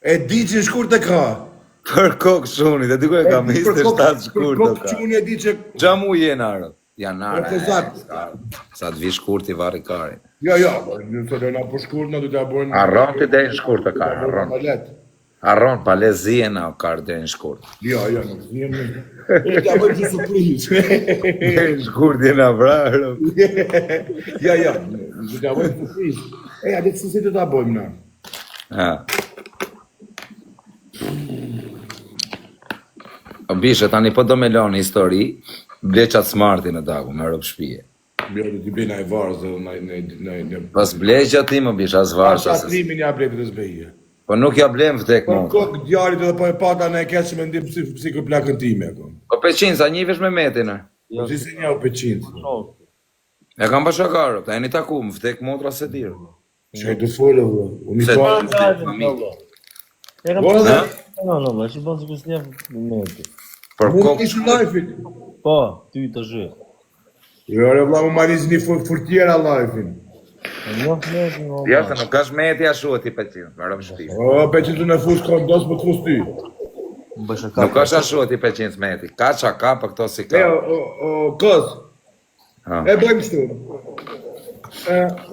E di që shkurt e ka. Për kokë shuni, dhe dikoj ka 27 shkurt Për do kokë ka. quni e di që... Gjamu jenë arët. Janar, Refuzat. sa të vi shkurti vari kari. Jo, nëse do na për shkurt, na do t'ja bojnë... Arron ti deri në shkurt të kari, arron. Arron, pa le zien na kari deri në shkurt. Jo, nuk zien. E t'ja bojnë që surprizë. Deri në shkurt jena vrarë. Jo, do t'ja bojnë surprizë. E, a ditë si të t'a bojmë na. Ha. O bishe, tani po do me loni histori, ble qatë smarti në dagu, me rëpë shpije. Jo, do t'i bëjnë ai varzë në... Pas ble gjatë ti më bishe, as varsë. Pasha trimin ja blejt të zbejje. Po nuk ja blem vdek Po më. kokë djarit edhe po e pata në e keqë me ndim si kë plakën time. Po peqin, sa njivesh me metin, Po si se një u peqinët. e kam pa shakarë, ta e një taku, më vdek motra se dirë. Që e të folë, uniformë. No, që bënë sikur s'njef në meti. Për Mund kokë, ishë live-in. Po, ty të zhë. Jo, re vla, më mariz një furtjera live-in. Njof meti, no. ja se nuk është meti ashtu e ti peqin, me rëpë shpije. O, peqin të në fush kondos më të fus ty. Nuk është ashtu e ti peqin meti, ka qa ka për këto si ka. Kos, Ha. e bëjmë shtu.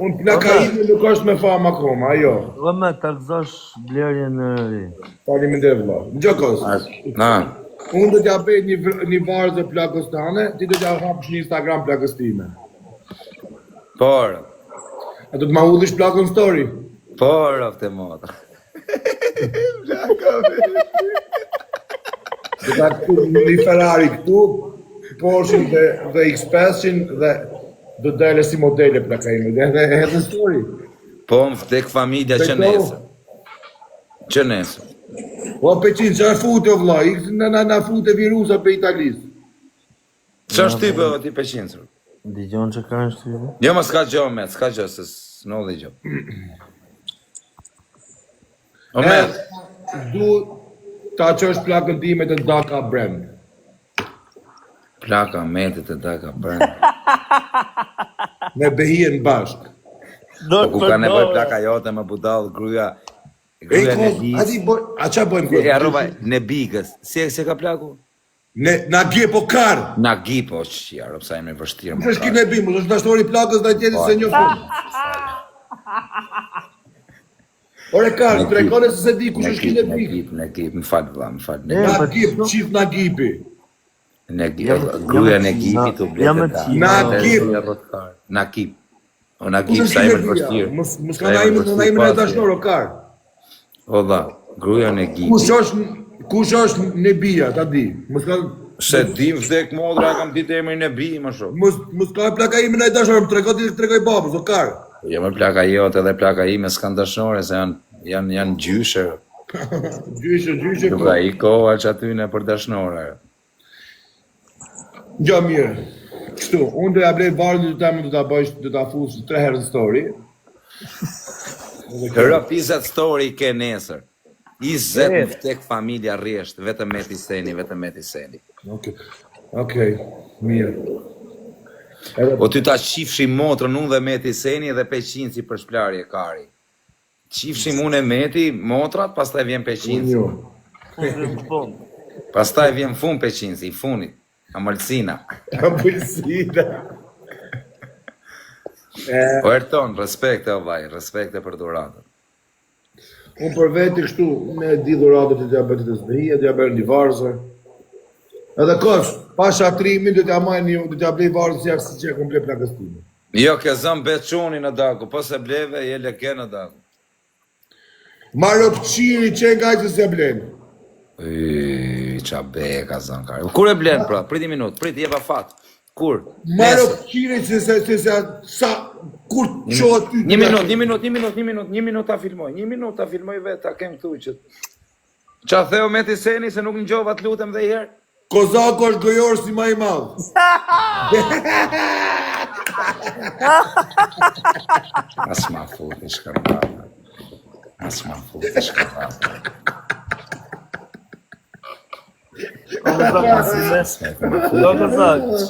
Unë plaka ime nuk është me famë akoma, ajo. Dhe me të alëzosh blerje në ri. Tani më ndër vla. Në gjo kos. Na, Unë do t'ja bëj një varë dhe plakës tane, ti do t'ja hapësh një Instagram plakës time. por, A do t'ma udhish plakën story? por, ofte motra. Do t'a këtu një Ferrari këtu, Porsche dhe X500 dhe do dele si modele plaka ime, dhe edhe story. Po më vdek familja që nesër. Që nesër. O peqin, që e fute o vla, na fute virusa për Italisë. Që është ty për ti peqinsër? Digjon që ka në shtyre? Jo më s'ka gjo me, s'ka gjo, se s'no dhe gjo. O me, Du ta qësh plakën time të Daka Brand. plaka metit e daka bërnë. Me behien bashk. Po ku ka nevoj plaka jote me budal, gruja në bigës. A qa bojmë E arroba në bigës. Se ka plaku? Na gje po karë. Na gipo, që arrob sa e me vështirë më Është ki ne bimë, është dashtori plakës dhe tjeti se një fund. Ore karë, të rekone se di kush është ki ne bimë. Në gip, më falë vla, më falë. Na gip, qif na gipi. Gruja në gipi të bletë ta. Na gip. Na gip. O na gip, sa e me vështirë. Më s'ka na ime në dashnor, o karë. O dha, gruja në gipi. Kush është në bia, ta di. Më s'ka... Se dim vdek modra, kam ditë emrin e bi, më shumë. Më s'ka plaka ime në dashnor, më tregoj babës, o karë. Jo më plaka jote dhe plaka ime s'kan dashore, se janë gjyshe. Gjyshe, Nuk ka i koha që aty në për dashnore. Gjo mirë. Kështu, unë do ja blej varën do ta fush 3 herë në story. Hëra pizat story ke nesër. 20 më vdek familja rresht, vetëm me ti seni. Okej, mirë. O ty ta qifshi motrën unë dhe meti seni dhe peqinci për shplarje kari. Qifshim unë e meti, motrat, pastaj vjen peqinci. Pastaj vjen fun peqinci, i funit. Amëlsina. O erton, respekte o vaj, respekte për duratën. Unë për veti kështu, me di dhuratët e diabetit të zbehia, do ja bërë një varzë. Edhe kosh, pasha trimin do t'ja blej varzë si që e komplet plakës time. Jo, ke zëm beqoni në daku, po se bleve, je leke në daku. Marë pëqiri që nga që se blenë. Qa be ka zëm kare. Kur e blenë pra? Priti minut, priti jeba fat. Kur? Marë pëqiri që se sa... Kur qohë ty... Një minut ta filmoj vetë, ta kem këtu që... Qa theo me ti seni se nuk në gjova të lutem dhe i herë? Kozako është gojorë si ma i madhë. As ma futi shkërbata.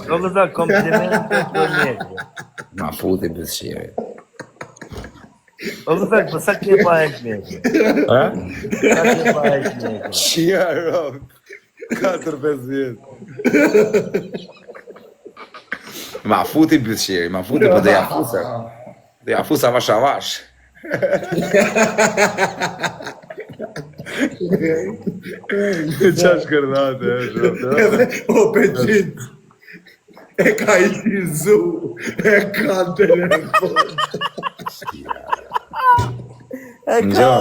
Do gëzak, kompliment të njëtë. Ma futi bësqiri. O vëzak, po sa ke pa heq meke? Ha? Sa ke pa heq meke? Qia rob. 4-5 vjet. Ma futi bëqiri, ma futi për dhe ja fusa. Dhe ja fusa vash avash. Qa shkërdate, O peqit, e ka i shizu, e ka në telefon. Ngjo.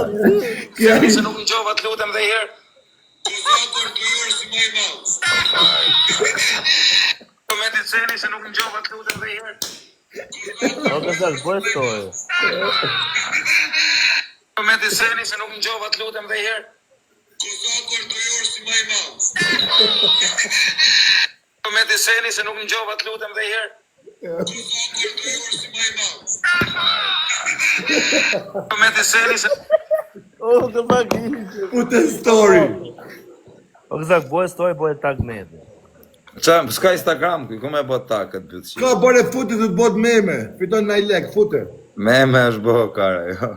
Kja i Se nuk ngjova të lutem dhe herë. Po me të ceni se nuk ngjova të lutem dhe herë. O vëzak, po e stoje. Po me të ceni se nuk ngjova të lutem dhe herë. Po me të ceni se nuk ngjova të lutem dhe herë. Po me të ceni se O vëzak, put a story. O vëzak, po e stoje, po e tag meke. Qa, s'ka Instagram, ku me bot ta këtë bëtëshi? Ka bërë fute të të bot meme, fiton në i lek, fute. Me është bëho kare, jo.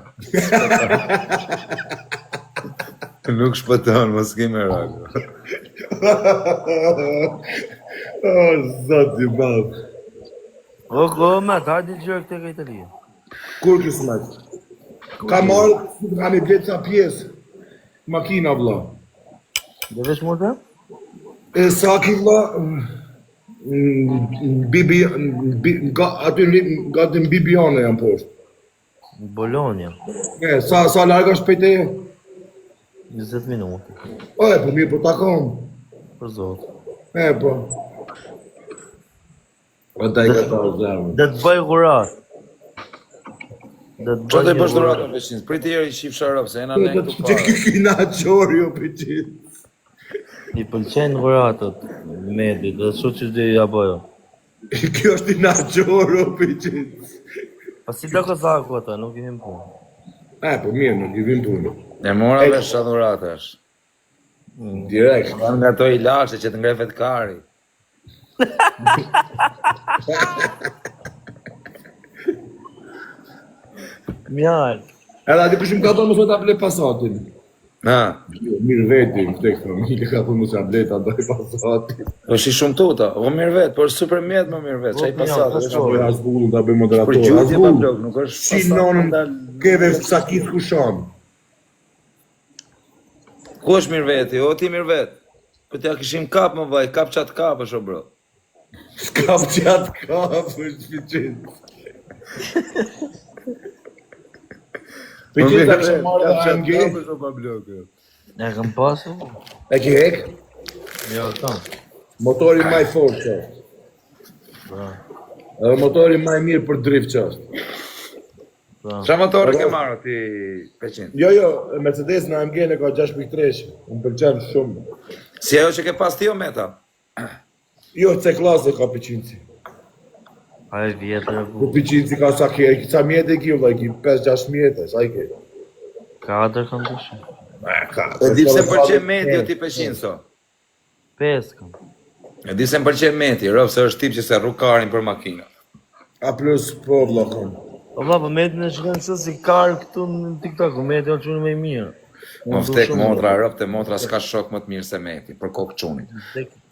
Nuk shpëton, mos kime rago. O, zot i madh. O, mat, hajde gjërë këtë këtë lije. Kur kismet? Kam i bletë sa pjesë. Makina, vlla. Dhe vesh mu të? E saki, vlla, aty në Bibiane jam poshtë. Bologna. Sa larga shpejt e? 20 minutë. O, e, po mirë, po takon. Për zotë. E, po. O, ta i ka ta zemë. Dhe të bëj ghurat. Qa të bësh dhuratën veçinës? Për tjerë i shifë sharop, se ena ne këtu Që parë. kina qori, o, pëqit. I pëlqenë ghuratët, medit, dhe shu që dhe ja bëjo. Kjo është i naqorë, o, pëqit. Pa si do këzaku ata, nuk i vim punë. E, po mirë, nuk i vim punë. E mora vesh sa dhuratash. Direkt. Janë nga to i lashe që të ngrefet kari. Mjarë. Edhe ati këshim ka thonë mësë ta ble pasatin. Ha, Mirë veti, më tek familje ka thonë mësë ta ble ta doj pasatin. është i shumë tuta, o mirë vetë, por super mjetë më mirë vetë, qa i pasatë. Ta bëj Hasbullun, ta bëj Për moderator. gjytje pa Hasbull, blok, nuk është si nonën keve sakit kushan. Ku është mirë veti, o ti mirë vetë? Po t'ja kishim kap më vaj, kap qatë kap është o bro. S'kam qatë kap, është pëqit. Pëqit ta këshim marrë dhe AMG. është o pa blok. E kam pasu? E ki hek? Jo, tam. Motori maj fort që është. Pra, Edhe motori maj mirë për drift që është. pra. Qa motorë ke marrë ti 500? Jo, Mercedes në AMG në ka 6.3, më përqenë shumë. Si ajo që ke pas ti o meta? Jo, C-klasë ka pëqinci. A e vjetër e Po ku. pëqinci ka sa mjetë e ki, vëlla, ki 5-6 mjetë, sa i ke? 4 kam të shumë. E di pse pëlqen meti o ti 500 so. 5 kam. E di se më pëlqen meti, rëpë se është tip që se rrug karin për makina. A plus, po, vëlla, kom. O baba, metin e shkën se si karë këtu në TikTok, metin o qunë me i mirë. Më vdek motra, rëpë të motra s'ka shok më të mirë se meti, për kokë qunit.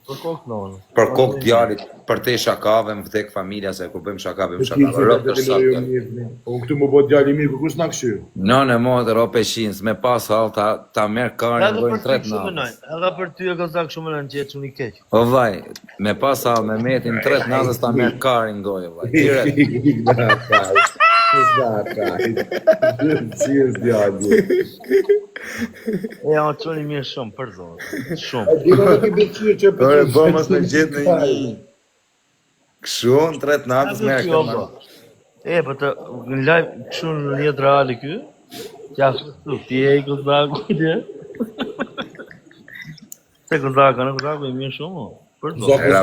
Për kokë nonë. Për kokë djalit, për te shakave, më vdek familja, se kur bëjmë shakave, më shakave, rëpë të shakave. Po, këtu më bo djali mirë, ku kush na këshyrë? Nën e motër, o 500, me pas hall ta merë karin, Edhe dojnë për ty 3 shumë natës. nëjë, edhe për ty e gëzak shumë në qetë që një keqë. O vaj, me pas hall, me metin 3 natës ta merë karin gojë, vaj. Direkt. Si është djali. E janë qëni mirë shumë, për zonë. Shumë. Dino në ki beqyrë që për Ore, bëmës me gjithë në një. Këshun, 3 natës merë karin. E, për të në live këshu në jetë reali kë, kja kështu, ti e i gëzaku dhe. Se gëzaka, në gëzaku e mirë shumë, o. Për zonë. Era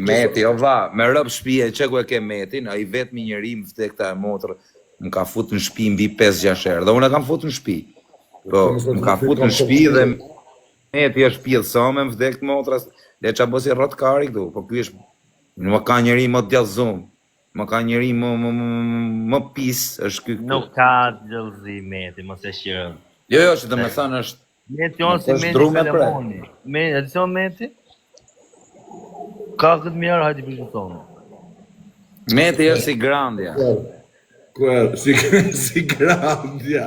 meti, o va, me rëpë shpije, që ku e ke metin, a i vetë mi njëri më vdek ta e motrë, më ka fut në shpi mbi 5-6 herë, dhe unë e kam fut në shpi. Po, më ka fut në shpi dhe meti është pjedhësome, më vdek të motras, le qa bësi rrot kari këtu, po ky është, më ka njëri më të djallëzum, më ka njëri më pis është ky këtu. Nuk ka gjëllëzi Meti, mos e shqirën. Jo, që të me thënë është... Meti jonë si është Meti dru me pre. Felemoni. E di son Meti? Ka këtë mjerë, hajti për që thonë. Meti është si Grandja. Si Grandja.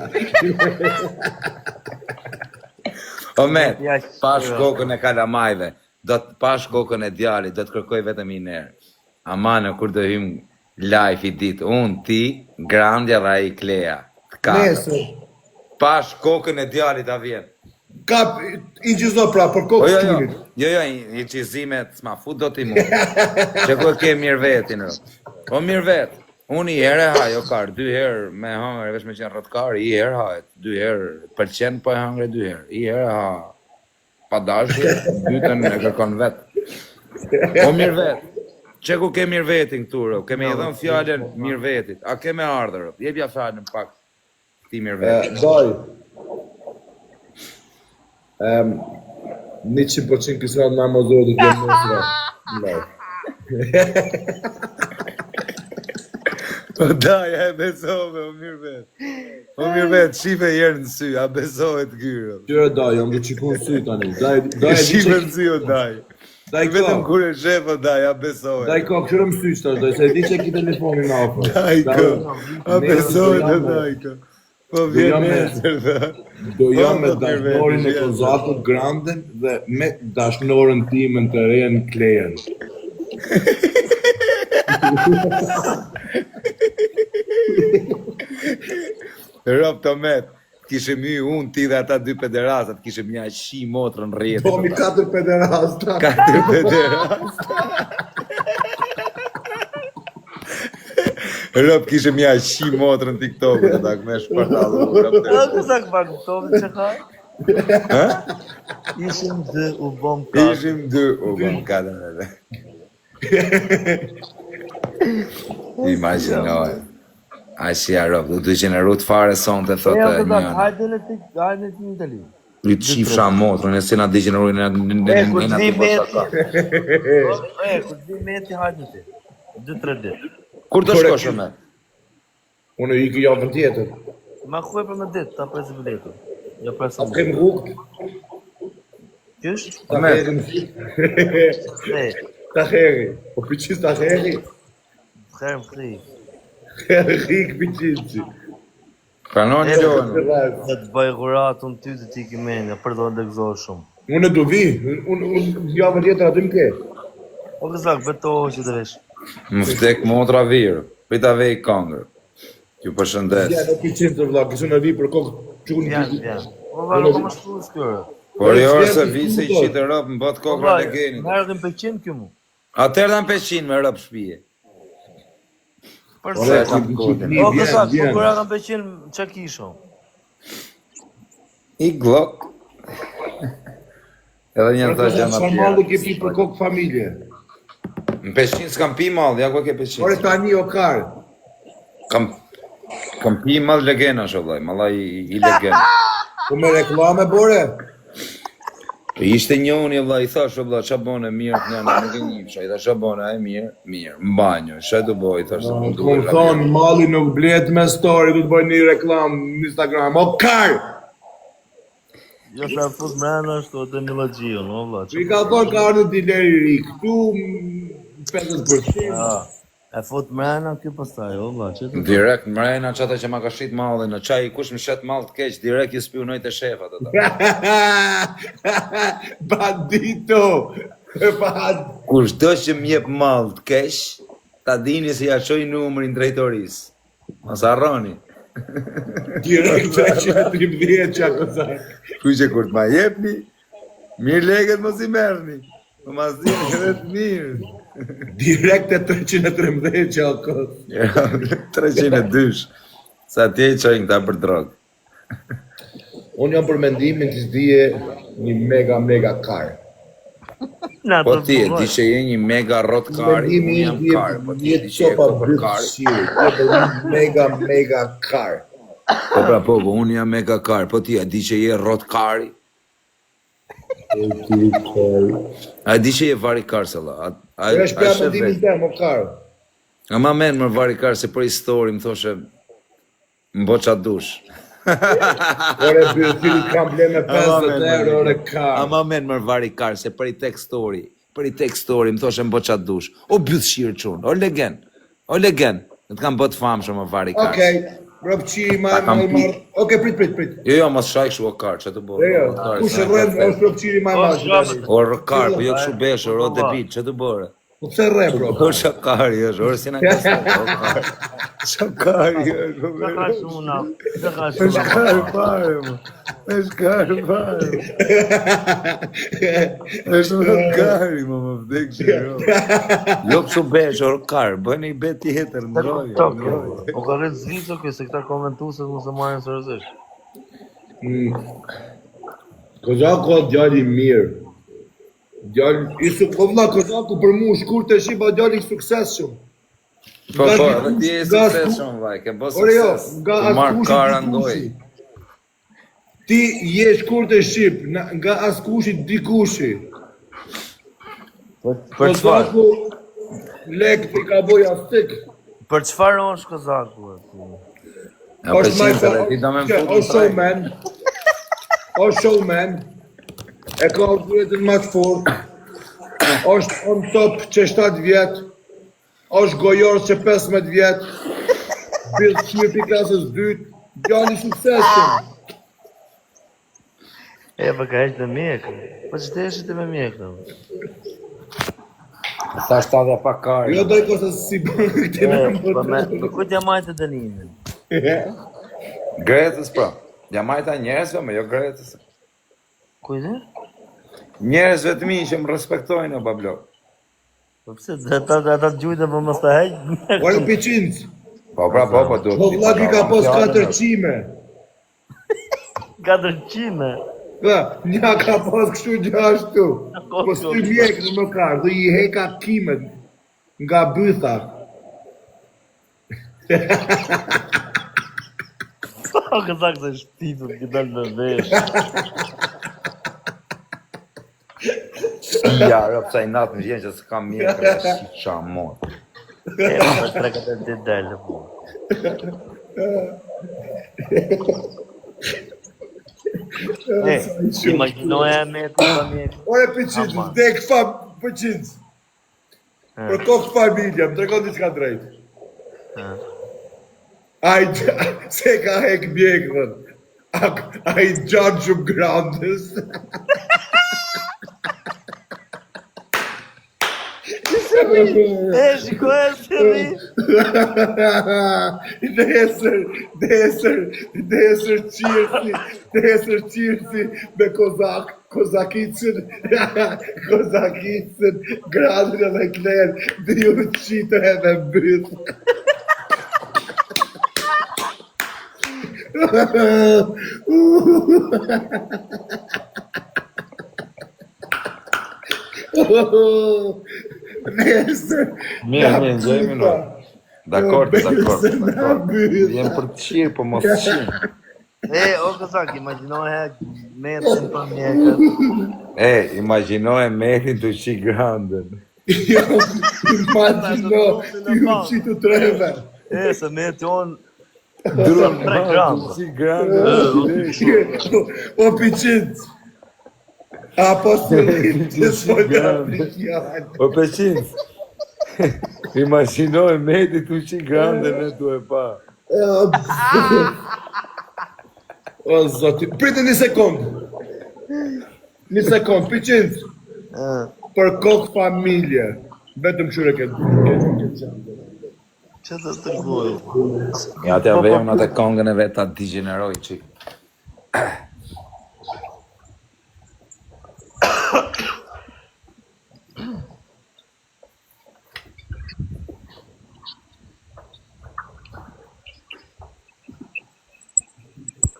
O Met, pash kokën e kalamajve, pash kokën e djalit, do të kërkoj vetëm i nërë. Amane, kur do hym live i ditë, unë, ti, Grandja dhe ai Klea. Nesër. Pash kokën e djalit a vjen. Kap, i gjizo pra, për kokë shtunit. Jo, i qizimet, s'ma fut do t'i mu. Që ku ke mirë vetin, o mirë vetë. Unë i herë e haj, o karë, 2 herë me hangre, vesh me qenë rëtkarë, i herë hajt, 2 herë, përqenë po e hangre 2 herë, i herë ha, pa dashje, 2 e kërkon vetë. O mirë vetë, që ku ke mirë vetin këtu, rë, keme i dhënë fjallën mirë vetit, a keme ardhë, rë, jebja fjallën pak ti mirë vetit. Daj, 100% kësra në Amazon dhe të mësra. O daj, e besove, o mirë vetë. O mirë vetë, shife jerë në sy, a besove të gyrë. Qërë daj, jam dhe qikun sy tani. Daj, shife në sy, o daj. Daj vetëm kur e shef, o daj, a besove. Daj ko, këshërë më sy qëtash, daj, se di që ki telefonin në afër. Daj ko, a besove të daj ko. Po vjen nesër dhe. Do jam me dashnorin e Kozatu Granden dhe me dashnorën timën të rejën Klejen. Rob të met, kishe my unë, ti dhe ata 2 pederastat, kishe mja shi motrën rjetë. Tomi 4 pederasta. 4 pederasta. Rob kishe mja shi motrën TikTok, dhe ta këme shpartalë. Kësa këpak Tomi që ka? Ishim 2 u bom 4. Ishim 2 u bom 4. Imaginoj. A si a Rob, du të gjeneru të fare son të thotë njënë. Hajde në ti në të li. Lu të qifsha motrën, e si na degeneruj në ku të t'vi bëshaka. ku t'vi Meti, hajde ti. 2-3 ditë. Kur të shkosh me? Unë i kë javën tjetër. Ma kuaj për me ditë, ta presi biletu. Jo presi A kem rrugë? Qysh? Ta heri. Ta heri. Po pëqis ta heri. Kërëm kri. Rik pëqisi. Pranon një lojnë. Dhe të bëj guratun ty të ti kimenja, për do në gëzohë shumë. Unë do vi. Unë javën tjetër aty më ke. O këzak, betohë që të vesh. Më vdek motra virë, prita vej kongër. Ju përshëndes. Ja, në pëqin të vla, kësë në vi për kokë qunë. Vjen. O va, nuk më shtu s'kjore. Por i orë se vi se i qitë rëpë, më bëtë kokra në genit. Merë dhe në Peqin kjo mu. Atër dhe në Peqin me rëpë shpije. Përse? O kësak, po kërë në Peqin, që kisho? I glok. Edhe një të gjema Sa malë ke pi për kokë familje. Në Peqin s'kam pi malë, ja ku ke Peqin. Ore tani o karë. Kam pi malë legena shollaj, malaj i legena. Po me reklame, bore? Ishte njoni, vla, i thash, vla, qa bone mirë të njëna, nuk e njifësha, i thash, qa bone, e mirë, në banjo, shë të boj, i thash, se më duhe. Kom thonë, mali nuk blet me story, du të bëj një reklam në Instagram, o karë! Jo sa fut mrena është të një lëgjion, o vla. I ka thonë ka ardhë t'i leri rik, tu 50%. E fut mrena kjo pastaj, o vla, që të... Direkt mrena qata që ma ka shqit malë, në qaj kush më shet malë të keq, direkt ju spionoj të shefat ata. Bandito! Kush do që m'jep malë të keq, ta dini se ja qoj numërin drejtoris. Mos harroni. Direkt 313 që akësak. Kuj që kur t'ma jepni, mirë leget mos i merni. Po ma zini edhe të mirë. Direkt e 313 që akës. 302. Sa tje i qojnë këta për drogë. Unë jam për mendimin të zdije një mega karë. Po ti e di që je një mega rot kari, unë jam karë, po ti e di që je kopër kari. Mega karë. Po pra po, unë jam mega karë, po ti e di që je rot kari. A di që je vari karë se la. E është për mendimin tem, o karë. Ama men më varikar se për histori më thoshe mboqa dush. Ore cili kam ble me 50 euro, ore kar. Ama men më varikar se për i tek story më thoshe mboqa dush. O byth shirë qunë, o legen, në të kam bët famë shumë më varikar. Okej, robçiri ma marr. Okej, prit. Jo, mos shaj kështu o kar, që të bërë. Jo, kush e rrem është robçiri ma marr. O rëkar, po jo kështu beshër, o debit, që të bërë. Po pse rre, bro? O shakari është, orë si në kasë, o kar. Shakari është, o Dhe ka shuna. është karë pare, më. është karë pare. është më kari, më vdek që jo. Jo kështu beshë, o rëkar, bëni i bet tjetër, ndroj. Po ka rrët zvico kjo, se këta komentuset mos e marrin seriozisht. Kozako djali mirë. Djali Kozako për mu shkurt e shiba djali i suksesshëm. Po, edhe ti e suksesshëm, vaj, ke bë sukses. Nga marr kara ndoj. Ti je shkurt e shqip, nga askushi dikushi. Për çfarë? Kozako lek ti ka boj astik. Për çfarë është Kozaku? Ja, për qinëtër, ti do me më O showman, e ka autoritën ma të fort, është on top që 7 vjet, është gojorës që 15 vjet, billë qyri klasës 2, djali suksesën. E, për ka heqë me mjekë. Po që të eshit e me mjekë? Ta shtadja pa kari. Jo doj kosa si bërë këtë në Për kujtë ja majtë të dënimin? Gretës pra. Ja majta njerëzve, me jo gretës. Kujtë? Njerëzve të mi që më respektojnë o bablo. Po pëse, ata gjujtë për mos të heqë? Ore piqinës, Po pra, po do. po vlaki ka pos 4 qime. 4 qime? Nja ka pos kështu gjashtu. Po s'ty mjekë në më karë, dhe i heka kimet nga bytha. O, kësak se shtitët këtë në vesh. Ja, rëpësa i natë më gjenë që s'kam mjekë, e si qa mor. E, për 3-4 ditë delë, po. E, imaginoja me të pa mjekë. Ore piqinës, dhe këfa piqinës. Për kokë familja, më trekon diçka drejtë. Se ka hek mjekën, a i gjanë shumë grandës. E, shikoj e se ri. Desër qirësi me kozakicën, grandën edhe klerë, dhe ju të qitë edhe mbytë. Mirë, gjejmë në. Dakord. Jem për të qirë, po mos qirë. E, o kësak, imaginoja me të pa mjekët. E, imaginoj merin të qi grandën. Jo, imagino, ju qitë treve. E, se me të jonë Durën 3 gram. qi grandën. O piqinës, a po së rritë të sojtë afrikjanë. O peqinës, imaginoj merin të qi grandën e tu e pa. O zoti, pritë një sekundë. Një sekundë, piqinës, për kokë familje, vetëm qyre këtë Që të tërgojë? Ja, t'ja vejmë në të kongën e vetë ta digeneroj qik.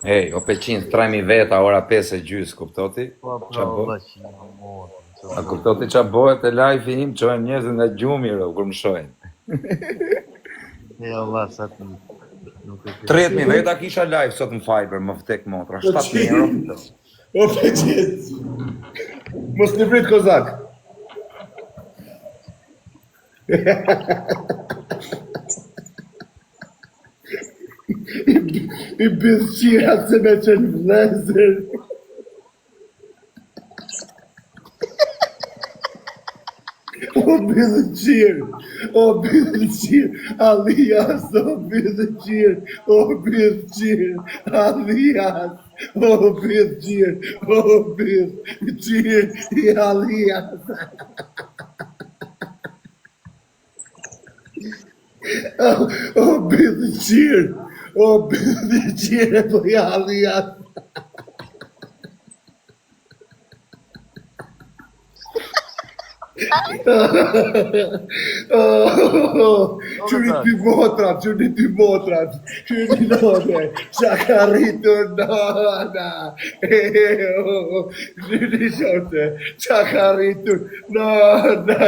Ej, o peqin, 3.000 veta, ora 5:30, kuptoti? Po, Qa po, bëhet? bashkë. A kuptoti qa bëhet e live im, qojnë njerëzit nga gjumi, ro, kur më shojnë. E, Allah, sa të nuk e 30.000 veta kisha live sot në Fiber, më vtek motra, 7.000 euro. O piqinës, mos një vritë kozak. I bëth qira se me qenë vlezër. O bëth qirë, o bëth qirë, Alias, o bëth qirë, o bëth qirë, Alias, o bëth qirë, o bëth qirë, i Alias. O bëth qirë, o bëth qirë, po i Alias. Qëri ty motrat, qëri ty motrat, qëri nove, qa ka rritur nona, qëri shote, qa ka rritur nona.